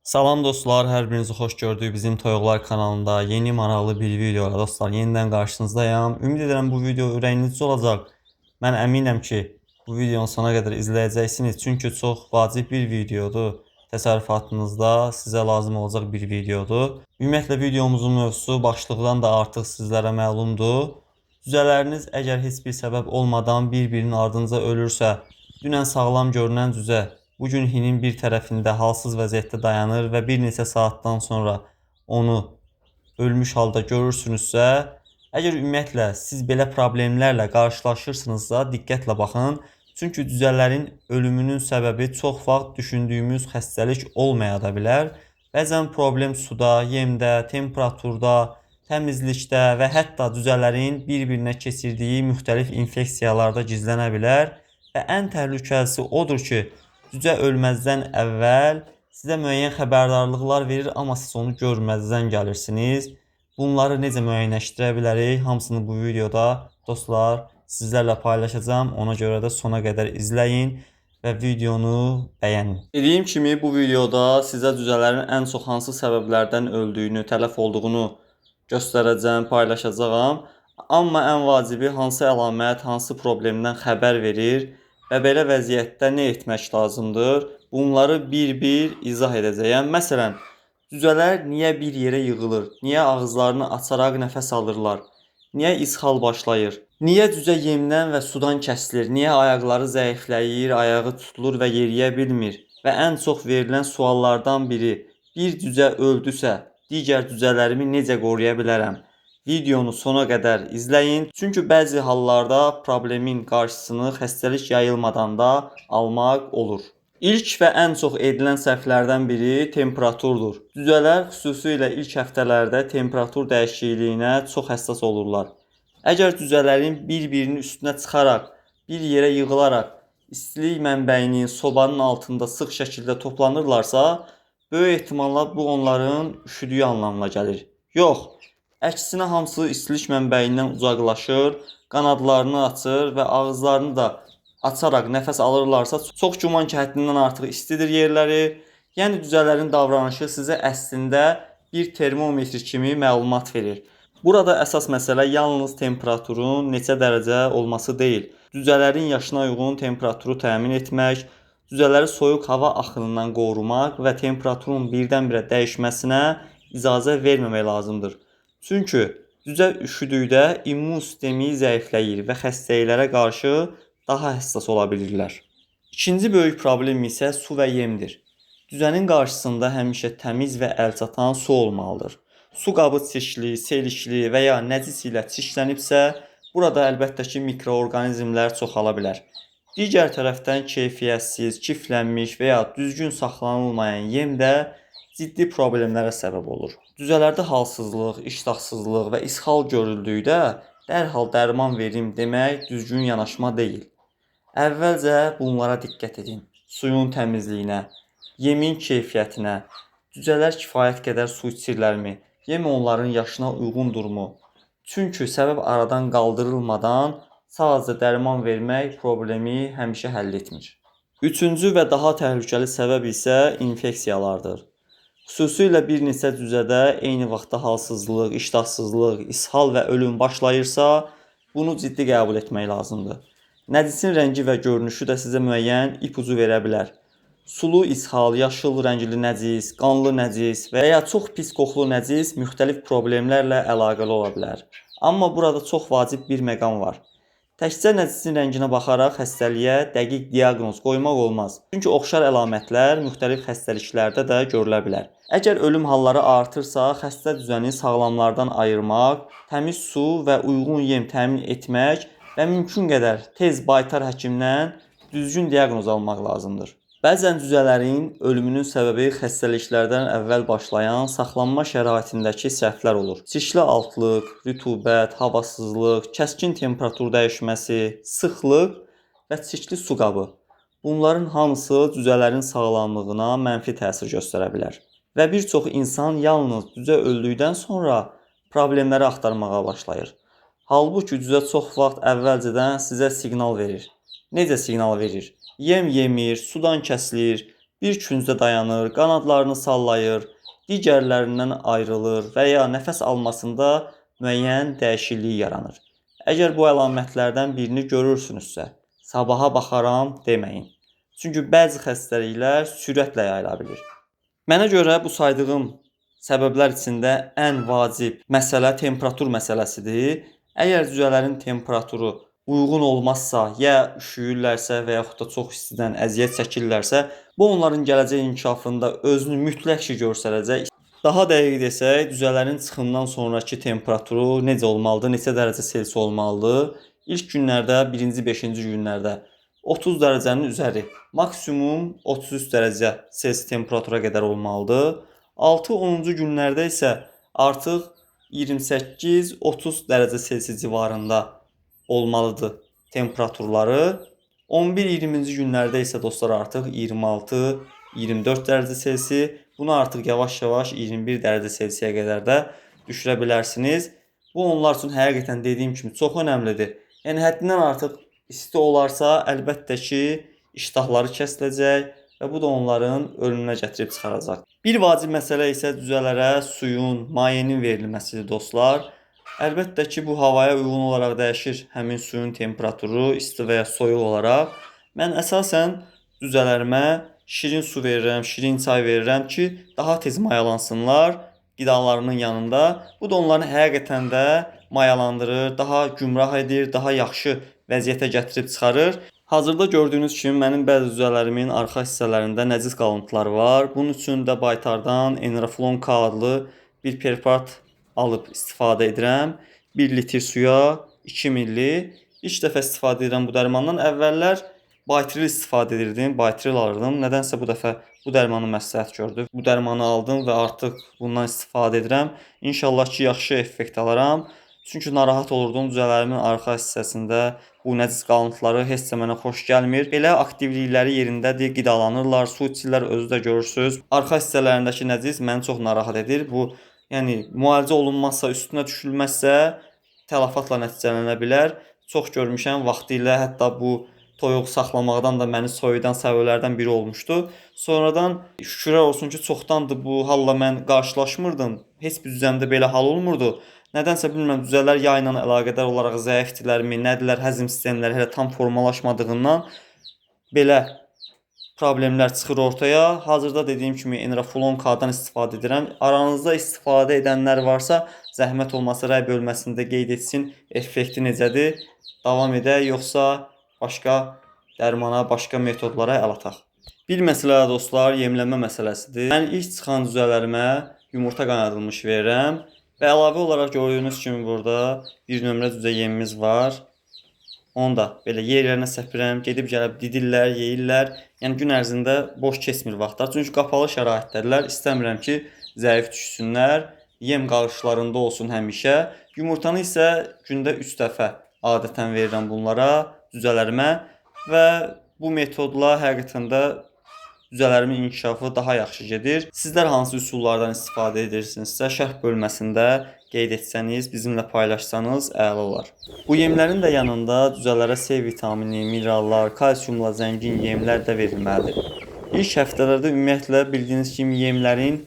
Salam dostlar, hər birinizi xoş gördük bizim Toyuqlar kanalında. Yeni maraqlı bir videoyla dostlar yenidən qarşınızdayım. Ümid edirəm bu video ürəyinizcə olacaq. Mən əminəm ki, bu videonu sona qədər izləyəcəksiniz. Çünki çox vacib bir videodur. Təsərrüfatınızda sizə lazım olacaq bir videodur. Ümumiyyətlə videomuzun mövzusu başlıqdan da artıq sizlərə məlumdur. Cüzələriniz əgər heç bir səbəb olmadan bir-birinin ardınca ölürsə, dünən sağlam görünən cüzə bugün hinin bir tərəfində halsız vəziyyətdə dayanır və bir neçə saatdan sonra onu ölmüş halda görürsünüzsə, əgər ümumiyyətlə siz belə problemlərlə qarşılaşırsınızsa diqqətlə baxın. Çünki cüzələrin ölümünün səbəbi çox vaxt düşündüyümüz xəstəlik olmaya da bilər. Bəzən problem suda, yemdə, temperaturda, təmizlikdə və hətta cüzələrin bir-birinə keçirdiyi müxtəlif infeksiyalarda gizlənə bilər. Və ən təhlükəlisi odur ki, cücə ölməzdən əvvəl sizə müəyyən xəbərdarlıqlar verir, amma siz onu görməzdən gəlirsiniz. Bunları necə müəyyənləşdirə bilərik? Hamısını bu videoda dostlar sizlərlə paylaşacağım. Ona görə də sona qədər izləyin və videonu bəyənin. Dediyim kimi bu videoda sizə cücələrin ən çox hansı səbəblərdən öldüyünü, tələf olduğunu göstərəcəm, paylaşacağam. Amma ən vacibi hansı əlamət, hansı problemdən xəbər verir və belə vəziyyətdə nə etmək lazımdır? Bunları bir-bir izah edəcəyəm. Məsələn, cücələr niyə bir yerə yığılır? Niyə ağızlarını açaraq nəfəs alırlar? Niyə ishal başlayır? Niyə cücə yemdən və sudan kəsilir? Niyə ayaqları zəifləyir, ayağı tutulur və yeriyə bilmir? Və ən çox verilən suallardan biri, bir cücə öldüsə, digər cücələrimi necə qoruya bilərəm? Videonu sona qədər izləyin. Çünki bəzi hallarda problemin qarşısını xəstəlik yayılmadan da almaq olur. İlk və ən çox edilən səhvlərdən biri temperaturdur. Cücələr xüsusilə ilk həftələrdə temperatur dəyişikliyinə çox həssas olurlar. Əgər cücələrin bir-birinin üstünə çıxaraq, bir yerə yığılaraq istilik mənbəyinin sobanın altında sıx şəkildə toplanırlarsa, böyük ehtimalla bu onların üşüdüyü anlamına gəlir. Yox, əksinə hamısı istilik mənbəyindən uzaqlaşır, qanadlarını açır və ağızlarını da açaraq nəfəs alırlarsa, çox güman ki, həddindən artıq istidir yerləri. Yəni cücələrin davranışı sizə əslində bir termometr kimi məlumat verir. Burada əsas məsələ yalnız temperaturun neçə dərəcə olması deyil. Cücələrin yaşına uyğun temperaturu təmin etmək, cücələri soyuq hava axınından qorumaq və temperaturun birdən-birə dəyişməsinə icazə verməmək lazımdır. Çünki cücə üşüdükdə immun sistemi zəifləyir və xəstəliklərə qarşı daha həssas ola bilirlər. İkinci böyük problem isə su və yemdir. Cüzənin qarşısında həmişə təmiz və əlçatan su olmalıdır. Su qabı çirkli, selikli və ya nəcis ilə çirklənibsə, burada əlbəttə ki, mikroorqanizmlər çoxala bilər. Digər tərəfdən keyfiyyətsiz, kiflənmiş və ya düzgün saxlanılmayan yem də ciddi problemlərə səbəb olur. Cüzələrdə halsızlıq, iştahsızlıq və ishal görüldükdə dərhal dərman verim demək düzgün yanaşma deyil. Əvvəlcə bunlara diqqət edin. Suyun təmizliyinə, yemin keyfiyyətinə, cücələr kifayət qədər su içirlərmi, yem onların yaşına uyğundurmu? Çünki səbəb aradan qaldırılmadan sadəcə dərman vermək problemi həmişə həll etmir. Üçüncü və daha təhlükəli səbəb isə infeksiyalardır. Xüsusilə bir neçə cücədə eyni vaxtda halsızlıq, iştahsızlıq, ishal və ölüm başlayırsa, bunu ciddi qəbul etmək lazımdır. Nəcisin rəngi və görünüşü də sizə müəyyən ipucu verə bilər. Sulu ishal, yaşıl rəngli nəcis, qanlı nəcis və ya çox pis qoxulu nəcis müxtəlif problemlərlə əlaqəli ola bilər. Amma burada çox vacib bir məqam var. Təkcə nəcisin rənginə baxaraq xəstəliyə dəqiq diaqnoz qoymaq olmaz. Çünki oxşar əlamətlər müxtəlif xəstəliklərdə də görülə bilər. Əgər ölüm halları artırsa, xəstə cüzəni sağlamlardan ayırmaq, təmiz su və uyğun yem təmin etmək və mümkün qədər tez baytar həkimdən düzgün diaqnoz almaq lazımdır. Bəzən cücələrin ölümünün səbəbi xəstəliklərdən əvvəl başlayan saxlanma şəraitindəki səhvlər olur. Çirkli altlıq, rütubət, havasızlıq, kəskin temperatur dəyişməsi, sıxlıq və çirkli su qabı. Bunların hamısı cücələrin sağlamlığına mənfi təsir göstərə bilər. Və bir çox insan yalnız cücə öldükdən sonra problemləri axtarmağa başlayır. Halbuki cücə çox vaxt əvvəlcədən sizə siqnal verir. Necə siqnal verir? Yem yemir, sudan kəsilir, bir küncdə dayanır, qanadlarını sallayır, digərlərindən ayrılır və ya nəfəs almasında müəyyən dəyişiklik yaranır. Əgər bu əlamətlərdən birini görürsünüzsə, sabaha baxaram deməyin. Çünki bəzi xəstəliklər sürətlə yayıla bilir. Mənə görə bu saydığım səbəblər içində ən vacib məsələ temperatur məsələsidir. Əgər cücələrin temperaturu uyğun olmazsa, ya üşüyürlərsə və yaxud da çox istidən əziyyət çəkirlərsə, bu onların gələcək inkişafında özünü mütləq ki göstərəcək. Daha dəqiq desək, cücələrin çıxımdan sonraki temperaturu necə olmalıdır, neçə dərəcə Selsi olmalıdır? İlk günlərdə, 1-ci, 5-ci günlərdə 30 dərəcənin üzəri, maksimum 33 dərəcə Selsi temperatura qədər olmalıdır. 6-10-cu günlərdə isə artıq 28-30 dərəcə Selsi civarında olmalıdır temperaturları. 11-20-ci günlərdə isə dostlar artıq 26-24 dərəcə Selsi, bunu artıq yavaş-yavaş 21 dərəcə Selsiyə qədər də düşürə bilərsiniz. Bu onlar üçün həqiqətən dediyim kimi çox önəmlidir. Yəni həddindən artıq isti olarsa, əlbəttə ki, iştahları kəsiləcək və bu da onların ölümünə gətirib çıxaracaq. Bir vacib məsələ isə cücələrə suyun, mayenin verilməsidir dostlar. Əlbəttə ki, bu havaya uyğun olaraq dəyişir həmin suyun temperaturu, isti və ya soyuq olaraq. Mən əsasən cücələrimə şirin su verirəm, şirin çay verirəm ki, daha tez mayalansınlar qidalarının yanında. Bu da onları həqiqətən də mayalandırır, daha gümrah edir, daha yaxşı vəziyyətə gətirib çıxarır. Hazırda gördüyünüz kimi mənim bəzi cücələrimin arxa hissələrində nəcis qalıntıları var. Bunun üçün də baytardan Enroflon K adlı bir preparat alıb istifadə edirəm. 1 litr suya 2 milli. İlk dəfə istifadə edirəm bu dərmandan. Əvvəllər Baytril istifadə edirdim, Baytril alırdım. Nədənsə bu dəfə bu dərmanı məsləhət gördüm. Bu dərmanı aldım və artıq bundan istifadə edirəm. İnşallah ki, yaxşı effekt alaram. Çünki narahat olurdum, cücələrimin arxa hissəsində bu nəcis qalıntıları heç də mənə xoş gəlmir. Belə aktivlikləri yerindədir, qidalanırlar, su içirlər, özü də görürsüz. Arxa hissələrindəki nəcis məni çox narahat edir. Bu, yəni müalicə olunmazsa, üstünə düşülməzsə tələfatla nəticələnə bilər. Çox görmüşəm, vaxtilə hətta bu toyuq saxlamaqdan da məni soyudan səbəblərdən biri olmuşdu. Sonradan şükürlər olsun ki, çoxdandır bu halla mən qarşılaşmırdım. Heç bir cüzəmdə belə hal olmurdu. Nədənsə bilmirəm, cücələr yay ilə əlaqədar olaraq zəifdirlərmi, nədirlər, həzm sistemləri hələ tam formalaşmadığından belə problemlər çıxır ortaya. Hazırda dediyim kimi Enroflon K-dan istifadə edirəm. Aranızda istifadə edənlər varsa, zəhmət olmasa rəy bölməsində qeyd etsin, effekti necədir, davam edək, yoxsa başqa dərmana, başqa metodlara əl ataq. Bir məsələ dostlar, yemlənmə məsələsidir. Mən ilk çıxan cücələrimə yumurta qaynadılmış verirəm. Və əlavə olaraq gördüyünüz kimi burada bir nömrə cücə yemimiz var. Onu da belə yerlərinə səpirəm, gedib gəlib didirlər, yeyirlər. Yəni gün ərzində boş keçmir vaxtlar. Çünki qapalı şəraitdədirlər. İstəmirəm ki, zəif düşsünlər. Yem qarışlarında olsun həmişə. Yumurtanı isə gündə 3 dəfə adətən verirəm bunlara, cücələrimə və bu metodla həqiqətən də cücələrimin inkişafı daha yaxşı gedir. Sizlər hansı üsullardan istifadə edirsinizsə, şərh bölməsində qeyd etsəniz, bizimlə paylaşsanız əla olar. Bu yemlərin də yanında cücələrə C vitamini, minerallar, kalsiumla zəngin yemlər də verilməlidir. İlk həftələrdə ümumiyyətlə bildiyiniz kimi yemlərin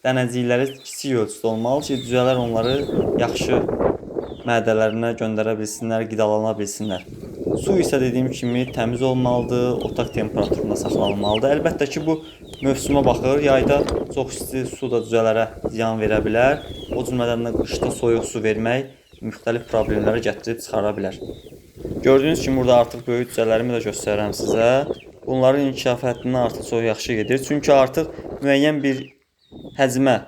dənəcikləri kiçik ölçüdə olmalı ki, cücələr onları yaxşı mədələrinə göndərə bilsinlər, qidalana bilsinlər. Su isə dediyim kimi təmiz olmalıdır, otaq temperaturunda saxlanılmalıdır. Əlbəttə ki, bu mövsümə baxır. Yayda çox isti su da cücələrə ziyan verə bilər. O cümlədən də qışda soyuq su vermək müxtəlif problemlərə gətirib çıxara bilər. Gördüyünüz kimi burada artıq böyük cücələrimi də göstərirəm sizə. Bunların inkişaf həddindən artıq çox yaxşı gedir. Çünki artıq müəyyən bir həcmə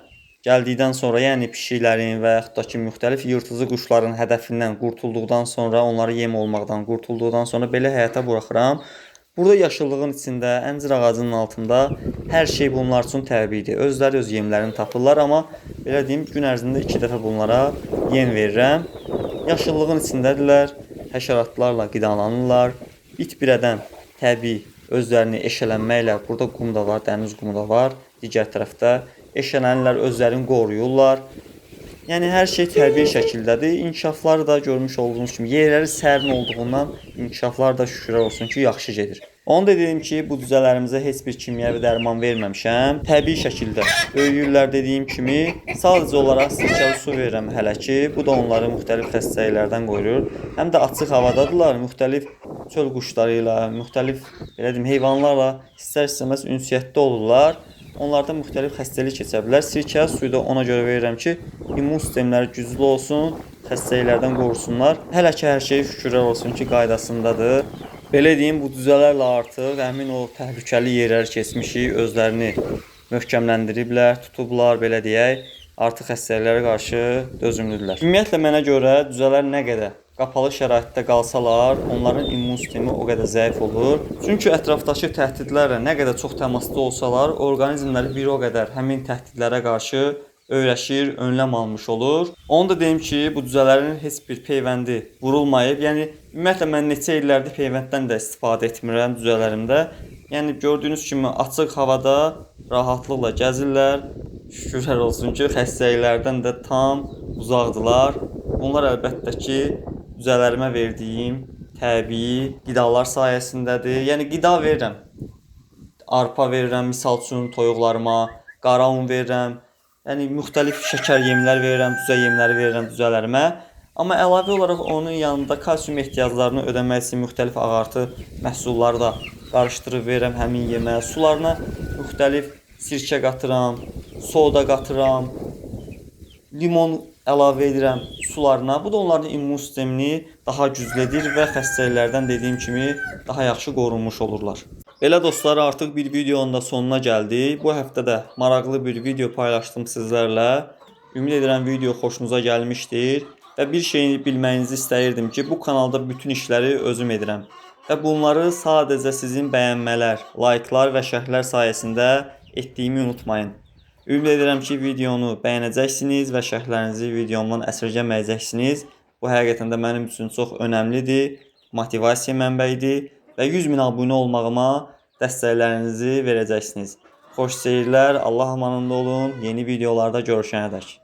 gəldikdən sonra, yəni pişiklərin və yaxud da ki, müxtəlif yırtıcı quşların hədəfindən qurtulduqdan sonra, onları yem olmaqdan qurtulduqdan sonra belə həyata buraxıram. Burada yaşıllığın içində, əncir ağacının altında hər şey bunlar üçün təbiidir. Özləri öz yemlərini tapırlar, amma belə deyim, gün ərzində 2 dəfə bunlara yem verirəm. Yaşıllığın içindədirlər, həşəratlarla qidalanırlar. Bit-birədən təbii özlərini eşələnməklə, burada qum da var, dəniz qumu da var, digər tərəfdə eşələnirlər, özlərini qoruyurlar. Yəni hər şey təbii şəkildədir. İnkişafları da görmüş olduğunuz kimi yerləri sərin olduğundan inkişaflar da şükürlər olsun ki, yaxşı gedir. Onu da dedim ki, bu düzələrimizə heç bir kimyəvi dərman verməmişəm. Təbii şəkildə böyüyürlər dediyim kimi. Sadəcə olaraq sirkəli su verirəm hələ ki. Bu da onları müxtəlif xəstəliklərdən qoruyur. Həm də açıq havadadırlar. Müxtəlif çöl quşları ilə, müxtəlif belə deyim, heyvanlarla istər-istəməz ünsiyyətdə olurlar. Onlarda müxtəlif xəstəlik keçə bilər. Sirkəli suyu da ona görə verirəm ki, immun sistemləri güclü olsun, xəstəliklərdən qorusunlar. Hələ ki, hər şey şükürlər olsun ki, qaydasındadır. Belə deyim, bu düzələrlə artıq həmin o təhlükəli yerləri keçmişik, özlərini möhkəmləndiriblər, tutublar, belə deyək. Artıq xəstəliklərə qarşı dözümlüdürlər. Ümumiyyətlə, mənə görə düzələr nə qədər qapalı şəraitdə qalsalar, onların immun sistemi o qədər zəif olur. Çünki ətrafdakı təhdidlərlə nə qədər çox təmasda olsalar, orqanizmləri bir o qədər həmin təhdidlərə qarşı öyrəşir, önləm almış olur. Onu da deyim ki, bu düzələrin heç bir peyvəndi vurulmayıb. Yəni ümumiyyətlə mən neçə illərdir peyvənddən də istifadə etmirəm düzələrimdə. Yəni gördüyünüz kimi açıq havada rahatlıqla gəzirlər. Şükürlər olsun ki, xəstəliklərdən də tam uzaqdılar. Bunlar əlbəttə ki, düzələrimə verdiyim təbii qidalar sayəsindədir. Yəni qida verirəm. Arpa verirəm, misal üçün toyuqlarıma, qara un verirəm. Yəni müxtəlif şəkər yemlər verirəm, düzə yemləri verirəm düzələrimə. Amma əlavə olaraq onun yanında kalsium ehtiyaclarını ödəmək üçün müxtəlif ağartı məhsulları da qarışdırıb verirəm həmin yemə. Sularına müxtəlif sirkə qatıram, soda qatıram, limon əlavə edirəm sularına. Bu da onların immun sistemini daha güclü edir və xəstəliklərdən dediyim kimi daha yaxşı qorunmuş olurlar. Belə dostlar, artıq bir videonun da sonuna gəldik. Bu həftə də maraqlı bir video paylaşdım sizlərlə. Ümid edirəm video xoşunuza gəlmişdir. Və bir şeyi bilməyinizi istəyirdim ki, bu kanalda bütün işləri özüm edirəm. Və bunları sadəcə sizin bəyənmələr, likelar və şərhlər sayəsində etdiyimi unutmayın. Ümid edirəm ki, videonu bəyənəcəksiniz və şərhlərinizi videomdan əsirgəməyəcəksiniz. Bu həqiqətən də mənim üçün çox önəmlidir, motivasiya mənbəyidir və 100.000 abunə olmağıma dəstəklərinizi verəcəksiniz. Xoş seyirlər, Allah amanında olun, yeni videolarda görüşənədək.